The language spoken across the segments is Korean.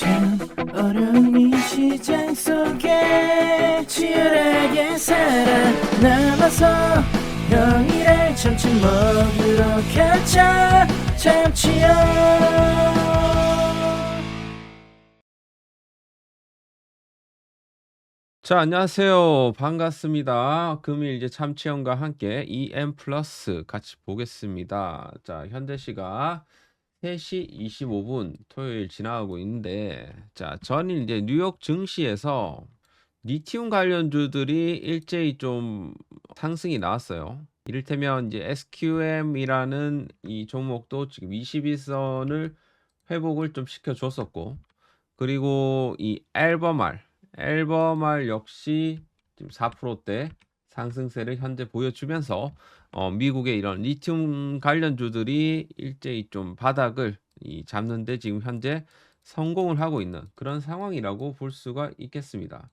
참 어려운 이 시장 속에 치열하게 살아남아서 형이랑 점심 먹으러 가자. 참치형. 자, 안녕하세요. 반갑습니다. 금일 이제 참치형과 함께 EM 플러스 같이 보겠습니다. 자, 현재 시각 3시 25분 토요일 지나가고 있는데, 자, 전일 이제 뉴욕 증시에서 리튬 관련주들이 일제히 좀 상승이 나왔어요. 이를테면 이제 SQM이라는 이 종목도 지금 21선을 회복을 좀 시켜줬었고, 그리고 이 앨범알 역시 지금 4%대 상승세를 현재 보여주면서 미국의 이런 리튬 관련주들이 일제히 좀 바닥을 잡는데 지금 현재 성공을 하고 있는 그런 상황이라고 볼 수가 있겠습니다.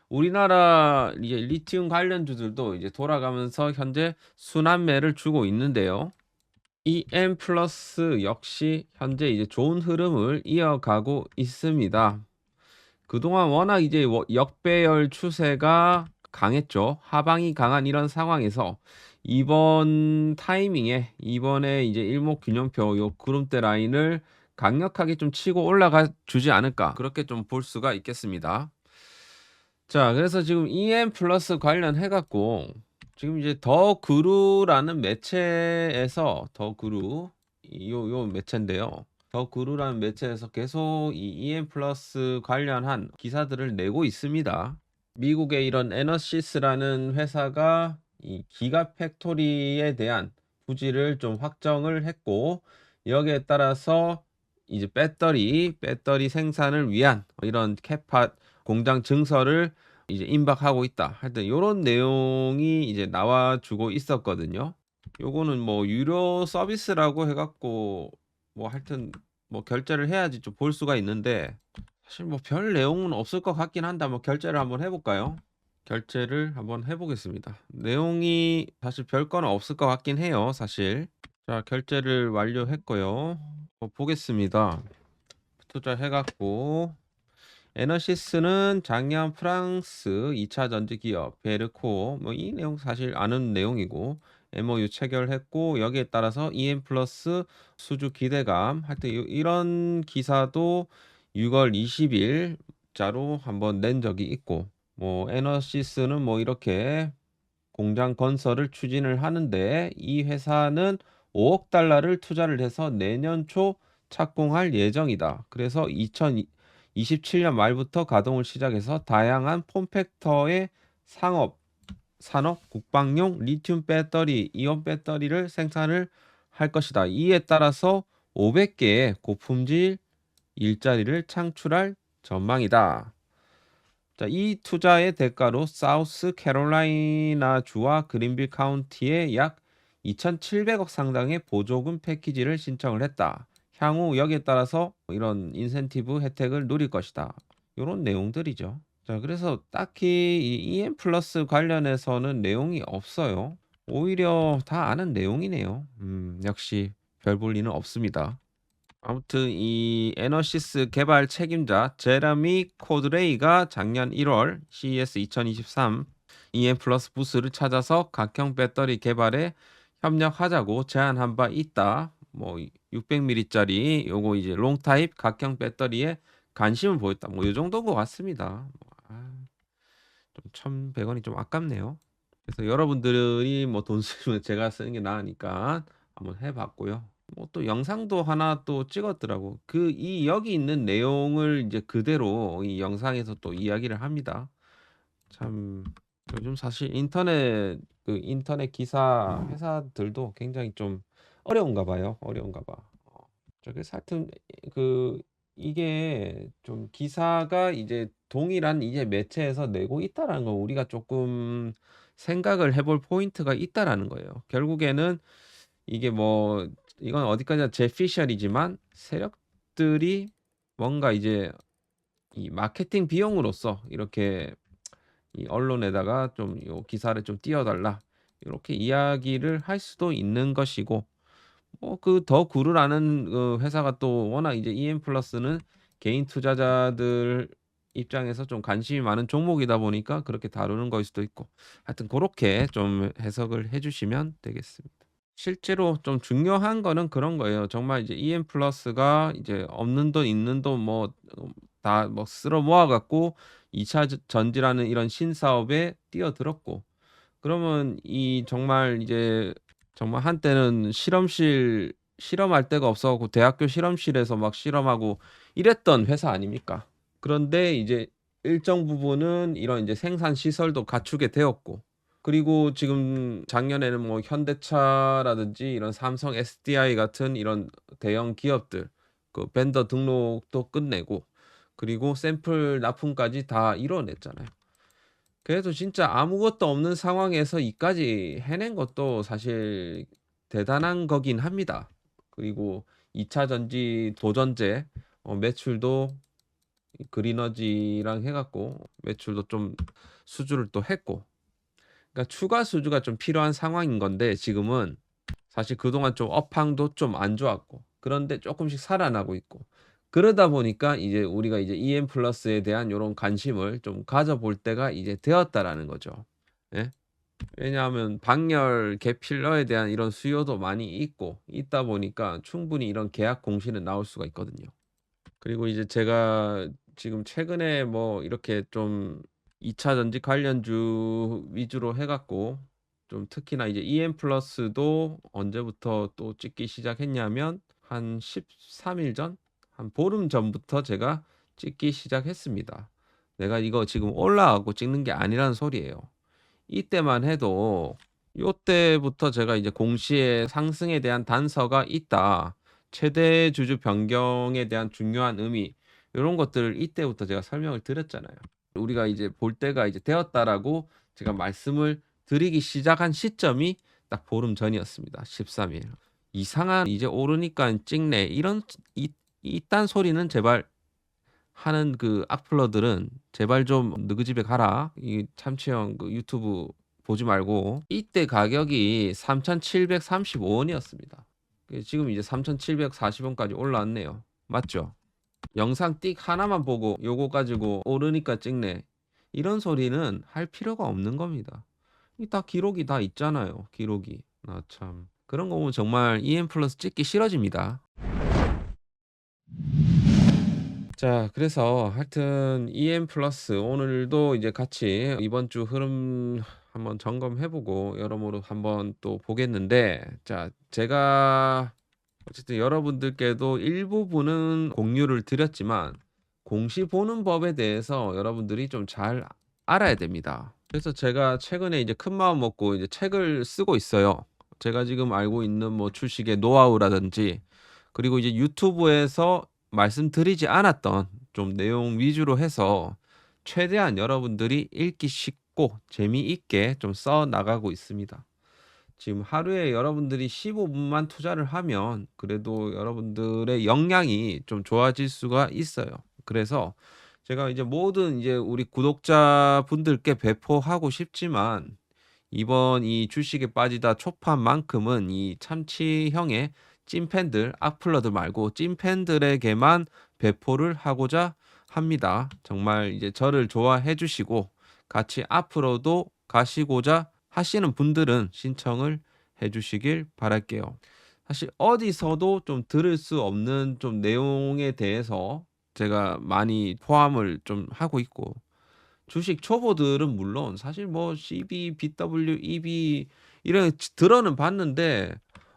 우리나라 이제 리튬 관련주들도 이제 돌아가면서 현재 순환매를 주고 있는데요. EM 플러스 역시 현재 이제 좋은 흐름을 이어가고 있습니다. 그동안 워낙 이제 역배열 추세가 강했죠. 하방이 강한 이런 상황에서 이번 타이밍에 이번에 이제 일목균형표 요 구름대 라인을 강력하게 좀 치고 올라가 주지 않을까 그렇게 좀 볼 수가 있겠습니다. 자, 그래서 지금 EM 플러스 관련해 갖고 지금 이제 더 그루라는 매체에서 더 그루 요 매체인데요. 더 그루라는 매체에서 계속 이 EM 플러스 관련한 기사들을 내고 있습니다. 미국의 이런 에너시스라는 회사가 이 기가 팩토리에 대한 부지를 좀 확정을 했고, 여기에 따라서 이제 배터리 생산을 위한 이런 캐파 공장 증설을 이제 임박하고 있다. 하여튼 요런 내용이 이제 나와주고 있었거든요. 요거는 뭐 유료 서비스라고 해갖고 뭐 하여튼 뭐 결제를 해야지 좀 볼 수가 있는데, 사실 뭐 별 내용은 없을 것 같긴 한데 한번 결제를 한번 해볼까요? 결제를 한번 해보겠습니다. 내용이 사실 별 거는 없을 것 같긴 해요, 사실. 자, 결제를 완료했고요. 보겠습니다. 투자해갖고 에너시스는 작년 프랑스 2차 전지 기업 베르코 뭐 이 내용 사실 아는 내용이고 MOU 체결했고, 여기에 따라서 EM 플러스 수주 기대감 하여튼 이런 기사도 6월 20일자로 한번 낸 적이 있고, 뭐 에너시스는 뭐 이렇게 공장 건설을 추진을 하는데 이 회사는 5억 달러를 투자를 해서 내년 초 착공할 예정이다. 그래서 2027년 말부터 가동을 시작해서 다양한 폼팩터의 산업 국방용 리튬 배터리, 이온 배터리를 생산을 할 것이다. 이에 따라서 500개의 고품질 일자리를 창출할 전망이다. 자, 이 투자의 대가로 사우스 캐롤라이나 주와 그린빌 카운티에 약 2,700억 상당의 보조금 패키지를 신청을 했다. 향후 여기에 따라서 이런 인센티브 혜택을 누릴 것이다. 이런 내용들이죠. 자, 그래서 딱히 이 EM 플러스 관련해서는 내용이 없어요. 오히려 다 아는 내용이네요. 역시 별 볼 리는 없습니다. 아무튼 이 에너시스 개발 책임자 제러미 코드레이가 작년 1월 CES 2023 EM 플러스 부스를 찾아서 각형 배터리 개발에 협력하자고 제안한 바 있다. 뭐 600mAh짜리 요거 이제 롱 타입 각형 배터리에 관심을 보였다. 뭐 요 정도인 것 같습니다. 좀 1,100원이 좀 아깝네요. 그래서 여러분들이 뭐 돈 쓰시면 제가 쓰는 게 나으니까 한번 해봤고요. 뭐 또 영상도 하나 또 찍었더라고. 여기 있는 내용을 이제 그대로 이 영상에서 또 이야기를 합니다. 참 요즘 사실 인터넷 기사 회사들도 굉장히 좀 어려운가 봐요. 어려운가 봐. 그래서 하여튼 그 이게 좀 기사가 이제 동일한 이제 매체에서 내고 있다라는 거 우리가 조금 생각을 해볼 포인트가 있다라는 거예요. 결국에는 이게 뭐 이건 어디까지나 제 피셜이지만 세력들이 뭔가 이제 이 마케팅 비용으로서 이렇게 이 언론에다가 좀 요 기사를 좀 띄워달라 이렇게 이야기를 할 수도 있는 것이고, 뭐 그 더 구루라는 회사가 또 워낙 이제 EM 플러스는 개인 투자자들 입장에서 좀 관심이 많은 종목이다 보니까 그렇게 다루는 거일 수도 있고 하여튼 고렇게 좀 해석을 해 주시면 되겠습니다. 실제로 좀 중요한 거는 그런 거예요. 정말 이제 EM 플러스가 이제 없는 돈 있는 돈 뭐 다 뭐 쓸어 모아 갖고 2차 전지라는 이런 신사업에 뛰어들었고 그러면 이 정말 이제 정말 한때는 실험할 데가 없어 갖고 대학교 실험실에서 막 실험하고 이랬던 회사 아닙니까? 그런데 이제 일정 부분은 이런 이제 생산 시설도 갖추게 되었고 그리고 지금 작년에는 뭐 현대차라든지 이런 삼성 SDI 같은 이런 대형 기업들 그 벤더 등록도 끝내고 그리고 샘플 납품까지 다 이뤄냈잖아요. 그래도 진짜 아무것도 없는 상황에서 이까지 해낸 것도 사실 대단한 거긴 합니다. 그리고 2차 전지 도전제 매출도 이 그리너지랑 해 갖고 매출도 좀 수주를 또 했고 그러니까 추가 수주가 좀 필요한 상황인 건데 지금은 사실 그동안 좀 업황도 좀 안 좋았고 그런데 쪼끔씩 살아나고 있고 그러다 보니까 이제 우리가 이제 EM 플러스에 대한 요런 관심을 좀 가져볼 때가 이제 되었다라는 거죠. 예. 왜냐하면 방열 개필러에 대한 이런 수요도 많이 있다 보니까 충분히 이런 계약 공시는 나올 수가 있거든요. 그리고 이제 제가 지금 최근에 뭐 이렇게 좀 2차 전지 관련주 위주로 해 갖고 좀 특히나 이제 EM 플러스도 언제부터 또 찍기 시작했냐면 한 13일 전, 한 보름 전부터 제가 찍기 시작했습니다. 내가 이거 지금 올라가고 찍는 게 아니라는 소리예요. 이때만 해도 요때부터 제가 이제 공시에 상승에 대한 단서가 있다. 최대 주주 변경에 대한 중요한 의미 요런 것들을 이때부터 제가 설명을 드렸잖아요. 우리가 이제 볼 때가 이제 되었다라고 제가 말씀을 드리기 시작한 시점이 딱 보름 전이었습니다. 13 일. "이상한 이제 오르니깐 찍네." 이런 이 이딴 소리는 제발 하는 그 악플러들은 제발 좀 "너그 집에 가라." 이 참치형 그 유튜브 보지 말고 이때 가격이 3,735 원이었습니다. 지금 이제 3,740 원까지 올라왔네요. 맞죠? 영상 띡 하나만 보고 "요거 가지고 오르니까 찍네." 이런 소리는 할 필요가 없는 겁니다. 이 다 기록이 다 있잖아요, 기록이. 아 참. 그런 거 보면 정말 EM 플러스 찍기 싫어집니다. 자 그래서 하여튼 EM 플러스 오늘도 이제 같이 이번 주 흐름 한번 점검해 보고 여러모로 한번 또 보겠는데 자 제가 어쨌든 여러분들께도 일부분은 공유를 드렸지만 공시 보는 법에 대해서 여러분들이 좀 잘 알아야 됩니다. 그래서 제가 최근에 이제 큰마음 먹고 이제 책을 쓰고 있어요. 제가 지금 알고 있는 뭐 주식의 노하우라든지 그리고 이제 유튜브에서 말씀드리지 않았던 좀 내용 위주로 해서 최대한 여러분들이 읽기 쉽고 재미있게 좀 써 나가고 있습니다. 지금 하루에 여러분들이 15 분만 투자를 하면 그래도 여러분들의 역량이 좀 좋아질 수가 있어요. 그래서 제가 이제 모든 이제 우리 구독자분들께 배포하고 싶지만 이번 이 주식에 빠지다 초판만큼은 이 참치형의 찐팬들, 악플러들 말고 찐팬들에게만 배포를 하고자 합니다. 정말 이제 저를 좋아해 주시고 같이 앞으로도 가시고자 하시는 분들은 신청을 해 주시길 바랄게요. 사실 어디서도 좀 들을 수 없는 좀 내용에 대해서 제가 많이 포함을 좀 하고 있고 주식 초보들은 물론 사실 뭐 CB, BW, EB 이런 들어는 봤는데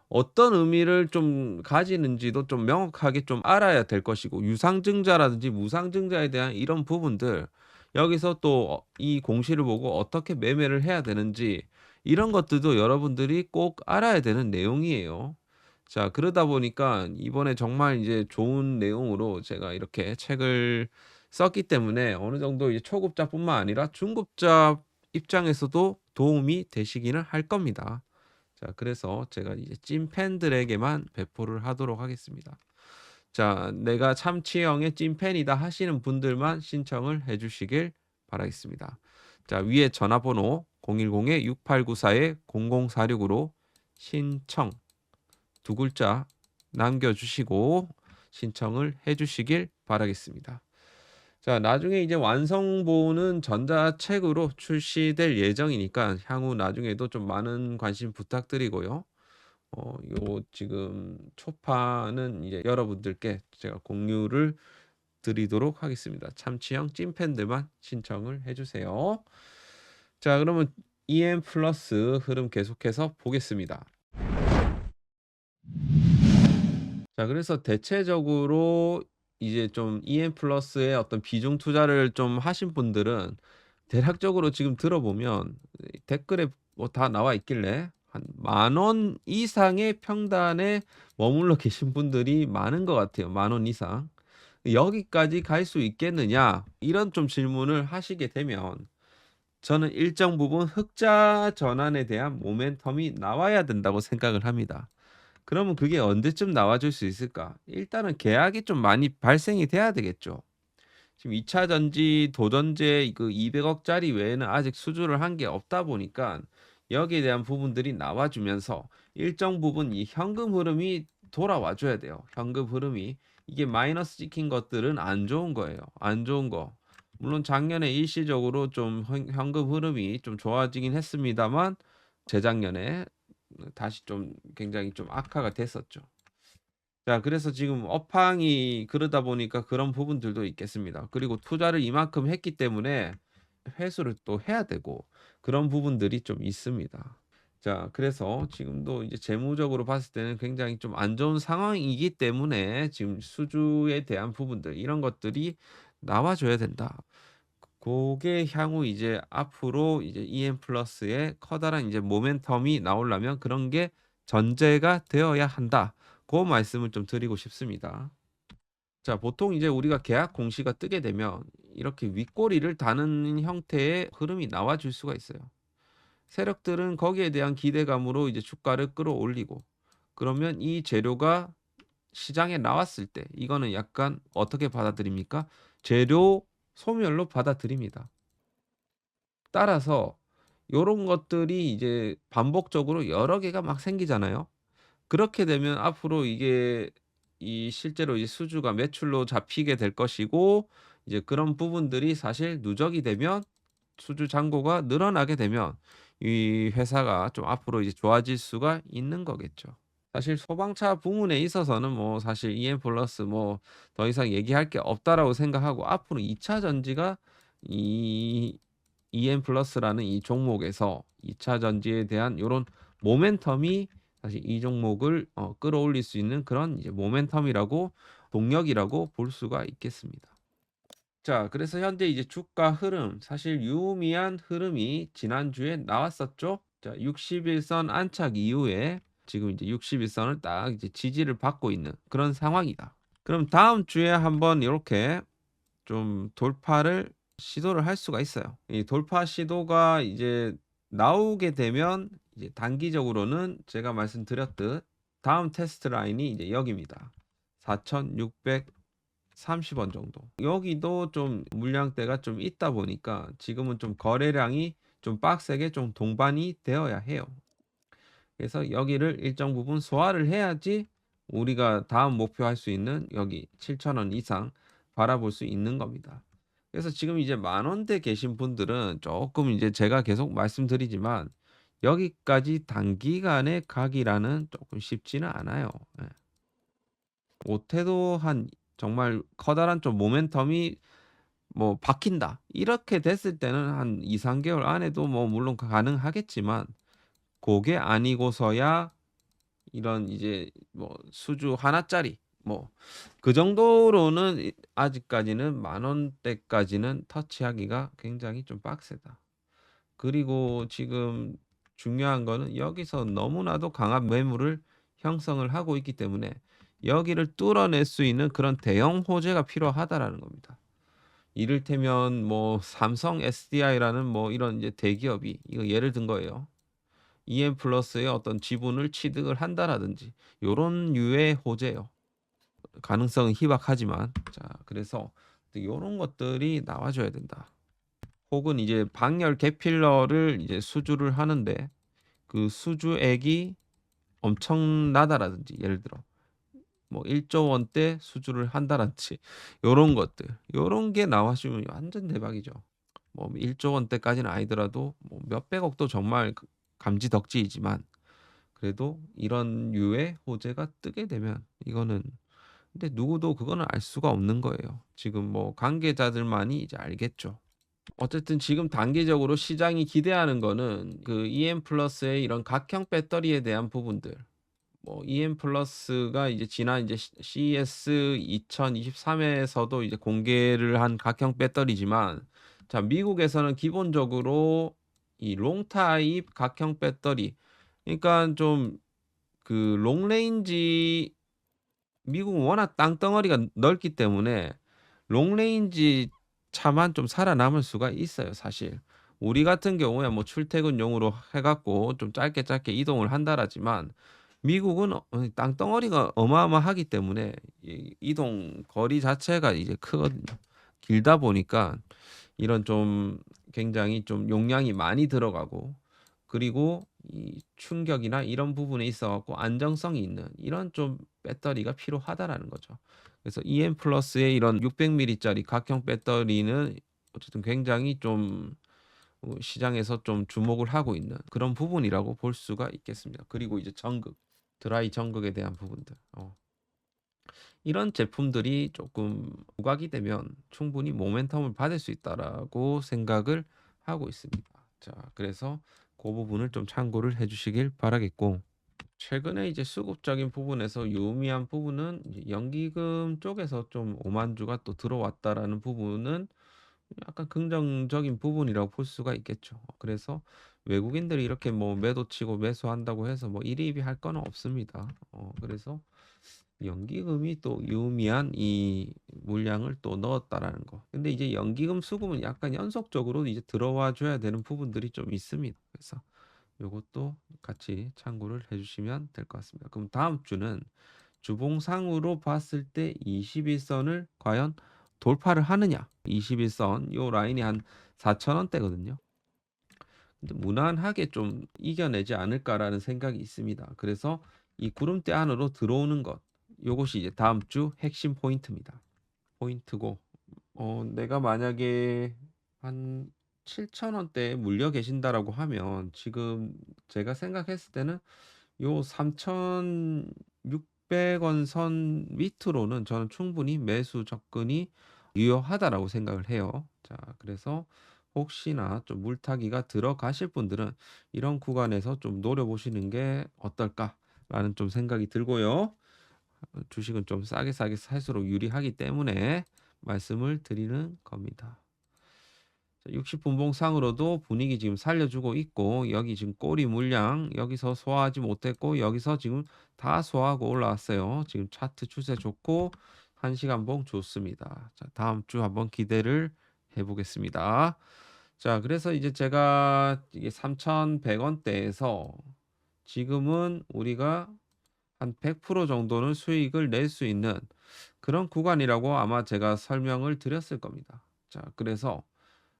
어떤 의미를 좀 가지는지도 좀 명확하게 좀 알아야 될 것이고 유상증자라든지 무상증자에 대한 이런 부분들 여기서 또 이 공시를 보고 어떻게 매매를 해야 되는지 이런 것들도 여러분들이 꼭 알아야 되는 내용이에요. 자 그러다 보니까 이번에 정말 이제 좋은 내용으로 제가 이렇게 책을 썼기 때문에 어느 정도 이제 초급자뿐만 아니라 중급자 입장에서도 도움이 되시기는 할 겁니다. 자 그래서 제가 이제 찐팬들에게만 배포를 하도록 하겠습니다. 자 "내가 참치형의 찐팬이다." 하시는 분들만 신청을 해 주시길 바라겠습니다. 자 위에 전화번호 010-6894-0046으로 신청 두 글자 남겨 주시고 신청을 해 주시길 바라겠습니다. 자, 나중에 이제 완성본은 전자책으로 출시될 예정이니까 향후 나중에도 좀 많은 관심 부탁드리고요. 요 지금 초판은 이제 여러분들께 제가 공유를 드리도록 하겠습니다. 참치형 찐팬들만 신청을 해주세요. 자, 그러면 EM 플러스 흐름 계속해서 보겠습니다. 자, 그래서 대체적으로 이제 좀 EM 플러스의 어떤 비중 투자를 좀 하신 분들은 대략적으로 지금 들어보면 댓글에 뭐 다 나와 있길래 한 10,000원 이상의 평단에 머물러 계신 분들이 많은 것 같아요. 10,000원 이상. 여기까지 갈 수 있겠느냐? 이런 좀 질문을 하시게 되면 저는 일정 부분 흑자 전환에 대한 모멘텀이 나와야 된다고 생각을 합니다. 그러면 그게 언제쯤 나와줄 수 있을까? 일단은 계약이 좀 많이 발생이 돼야 되겠죠. 지금 2차 전지 도전제 그 200억짜리 외에는 아직 수주를 한 게 없다 보니까 여기에 대한 부분들이 나와주면서 일정 부분 이 현금 흐름이 돌아와 줘야 돼요. 현금 흐름이. 이게 마이너스 찍힌 것들은 안 좋은 거예요. 안 좋은 거. 물론 작년에 일시적으로 좀 현금 흐름이 좀 좋아지긴 했습니다만 재작년에 다시 좀 굉장히 좀 악화가 됐었죠. 자, 그래서 지금 업황이 그러다 보니까 그런 부분들도 있겠습니다. 그리고 투자를 이만큼 했기 때문에 회수를 또 해야 되고 그런 부분들이 좀 있습니다. 자, 그래서 지금도 이제 재무적으로 봤을 때는 굉장히 좀 안 좋은 상황이기 때문에 지금 수주에 대한 부분들 이런 것들이 나와줘야 된다. 그게 향후 이제 앞으로 이제 EM 플러스의 커다란 이제 모멘텀이 나오려면 그런 게 전제가 되어야 한다. 그 말씀을 좀 드리고 싶습니다. 자, 보통 이제 우리가 계약 공시가 뜨게 되면 이렇게 윗꼬리를 다는 형태의 흐름이 나와줄 수가 있어요. 세력들은 거기에 대한 기대감으로 이제 주가를 끌어올리고 그러면 이 재료가 시장에 나왔을 때 이거는 약간 어떻게 받아들입니까? 재료 소멸로 받아들입니다. 따라서 요런 것들이 이제 반복적으로 여러 개가 막 생기잖아요. 그렇게 되면 앞으로 이게 이 실제로 이 수주가 매출로 잡히게 될 것이고 이제 그런 부분들이 사실 누적이 되면 수주 잔고가 늘어나게 되면 이 회사가 좀 앞으로 이제 좋아질 수가 있는 거겠죠. 사실 소방차 부문에 있어서는 뭐 사실 EM 플러스 뭐 더 이상 얘기할 게 없다라고 생각하고 앞으로 2차 전지가 이 EM 플러스라는 이 종목에서 2차 전지에 대한 요런 모멘텀이 사실 이 종목을 끌어올릴 수 있는 그런 이제 모멘텀이라고 동력이라고 볼 수가 있겠습니다. 자, 그래서 현재 이제 주가 흐름 사실 유의미한 흐름이 지난주에 나왔었죠. 자, 60일선 안착 이후에 지금 이제 60일선을 딱 이제 지지를 받고 있는 그런 상황이다. 그럼 다음 주에 한번 이렇게 좀 돌파를 시도를 할 수가 있어요. 이 돌파 시도가 이제 나오게 되면 이제 단기적으로는 제가 말씀드렸듯 다음 테스트 라인이 이제 여기입니다. 4,630원 정도. 여기도 좀 물량대가 좀 있다 보니까 지금은 좀 거래량이 좀 빡세게 좀 동반이 되어야 해요. 그래서 여기를 일정 부분 소화를 해야지 우리가 다음 목표할 수 있는 여기 7,000원 이상 바라볼 수 있는 겁니다. 그래서 지금 이제 10,000원대 계신 분들은 조금 이제 제가 계속 말씀드리지만 여기까지 단기간에 가기라는 조금 쉽지는 않아요. 예. 못해도 한 정말 커다란 좀 모멘텀이 뭐 박힌다. 이렇게 됐을 때는 한 2, 3개월 안에도 뭐 물론 가능하겠지만 그게 아니고서야 이런 이제 뭐 수주 하나짜리 뭐 그 정도로는 아직까지는 10,000원대까지는 터치하기가 굉장히 좀 빡세다. 그리고 지금 중요한 거는 여기서 너무나도 강한 매물을 형성을 하고 있기 때문에 여기를 뚫어낼 수 있는 그런 대형 호재가 필요하다라는 겁니다. 이를테면 뭐 삼성 SDI라는 뭐 이런 이제 대기업이 이거 예를 든 거예요. EM 플러스의 어떤 지분을 취득을 한다라든지 요런 유의 호재요. 가능성은 희박하지만 자, 그래서 요런 것들이 나와줘야 된다. 혹은 이제 방열 개필러를 이제 수주를 하는데 그 수주액이 엄청나다라든지 예를 들어 뭐 1조 원대 수주를 한다든지 요런 것들. 요런 게 나와주면 완전 대박이죠. 뭐 1조 원대까지는 아니더라도 뭐 몇백억도 정말 감지덕지이지만 그래도 이런 류의 호재가 뜨게 되면 이거는 근데 누구도 그거는 알 수가 없는 거예요. 지금 뭐 관계자들만이 이제 알겠죠. 어쨌든 지금 단기적으로 시장이 기대하는 거는 그 EM 플러스의 이런 각형 배터리에 대한 부분들. 뭐 EM 플러스가 이제 지난 이제 CES 2023에서도 이제 공개를 한 각형 배터리지만 자, 미국에서는 기본적으로 이 롱 타입 각형 배터리 그러니까 좀 그 롱레인지 미국은 워낙 땅덩어리가 넓기 때문에 롱레인지 차만 좀 살아남을 수가 있어요, 사실. 우리 같은 경우에 뭐 출퇴근용으로 해 갖고 좀 짧게 짧게 이동을 한다라지만 미국은 땅덩어리가 어마어마하기 때문에 이 이동 거리 자체가 이제 크거든요. 길다 보니까 이런 좀 굉장히 좀 용량이 많이 들어가고 그리고 이 충격이나 이런 부분에 있어 갖고 안정성이 있는 이런 좀 배터리가 필요하다라는 거죠. 그래서 EM 플러스의 이런 600mAh 짜리 각형 배터리는 어쨌든 굉장히 좀 시장에서 좀 주목을 하고 있는 그런 부분이라고 볼 수가 있겠습니다. 그리고 이제 전극, 드라이 전극에 대한 부분들. 이런 제품들이 조금 부각이 되면 충분히 모멘텀을 받을 수 있다라고 생각을 하고 있습니다. 자, 그래서 그 부분을 좀 참고를 해주시길 바라겠고, 최근에 이제 수급적인 부분에서 유의미한 부분은 이제 연기금 쪽에서 좀 오만주가 또 들어왔다라는 부분은 약간 긍정적인 부분이라고 볼 수가 있겠죠. 그래서 외국인들이 이렇게 뭐 매도치고 매수한다고 해서 뭐 일희일비 할 건 없습니다. 그래서 연기금이 또 유의미한 이 물량을 또 넣었다라는 거. 근데 이제 연기금 수급은 약간 연속적으로 이제 들어와 줘야 되는 부분들이 좀 있습니다. 그래서 요것도 같이 참고를 해주시면 될 것 같습니다. 그럼 다음 주는 주봉상으로 봤을 때 21선을 과연 돌파를 하느냐? 21선 요 라인이 한 4,000원대거든요. 근데 무난하게 좀 이겨내지 않을까라는 생각이 있습니다. 그래서 이 구름대 안으로 들어오는 것, 요것이 이제 다음 주 핵심 포인트입니다. 포인트고, 내가 만약에 한 7,000원대에 물려 계신다라고 하면 지금 제가 생각했을 때는 요 3,600원 선 밑으로는 저는 충분히 매수 접근이 유효하다라고 생각을 해요. 자, 그래서 혹시나 좀 물타기가 들어가실 분들은 이런 구간에서 좀 노려보시는 게 어떨까라는 좀 생각이 들고요. 주식은 좀 싸게 싸게 살수록 유리하기 때문에 말씀을 드리는 겁니다. 60분봉상으로도 분위기 지금 살려주고 있고 여기 지금 꼬리 물량 여기서 소화하지 못했고 여기서 지금 다 소화하고 올라왔어요. 지금 차트 추세 좋고 1시간봉 좋습니다. 자, 다음 주 한번 기대를 해보겠습니다. 자, 그래서 이제 제가 이게 3,100원대에서 지금은 우리가 한 100% 정도는 수익을 낼 수 있는 그런 구간이라고 아마 제가 설명을 드렸을 겁니다. 자, 그래서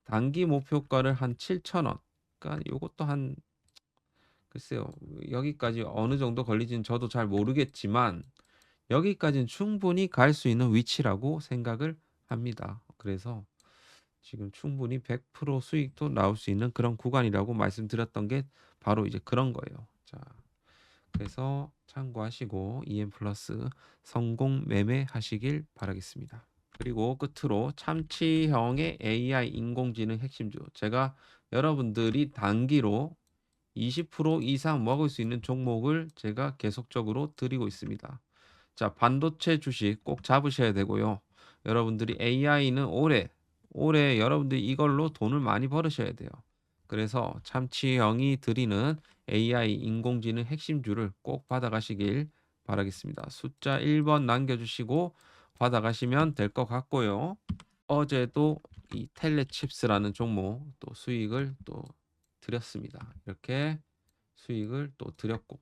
단기 목표가를 한 7,000원. 그러니까 요것도 한 글쎄요. 여기까지 어느 정도 걸리지는 저도 잘 모르겠지만 여기까지는 충분히 갈 수 있는 위치라고 생각을 합니다. 그래서 지금 충분히 100% 수익도 나올 수 있는 그런 구간이라고 말씀드렸던 게 바로 이제 그런 거예요. 자, 그래서 참고하시고 EM 플러스 성공 매매하시길 바라겠습니다. 그리고 끝으로 참치형의 AI 인공지능 핵심주. 제가 여러분들이 단기로 20% 이상 먹을 수 있는 종목을 제가 계속적으로 드리고 있습니다. 자, 반도체 주식 꼭 잡으셔야 되고요. 여러분들이 AI는 올해 여러분들이 이걸로 돈을 많이 벌으셔야 돼요. 그래서 참치형이 드리는 AI 인공지능 핵심주를 꼭 받아가시길 바라겠습니다. 숫자 1번 남겨주시고 받아가시면 될 것 같고요. 어제도 이 텔레칩스라는 종목 또 수익을 또 드렸습니다. 이렇게 수익을 또 드렸고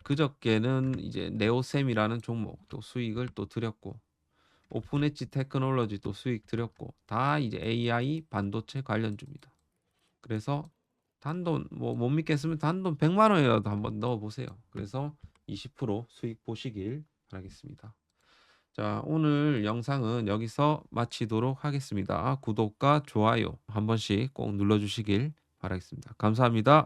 그저께는 이제 네오셈이라는 종목 또 수익을 또 드렸고 오픈 엣지 테크놀로지 또 수익 드렸고 다 이제 AI 반도체 관련주입니다. 그래서 단돈 뭐 못 믿겠으면 단돈 100만 원이라도 한번 넣어 보세요. 그래서 20% 수익 보시길 바라겠습니다. 자, 오늘 영상은 여기서 마치도록 하겠습니다. 구독과 좋아요 한 번씩 꼭 눌러주시길 바라겠습니다. 감사합니다.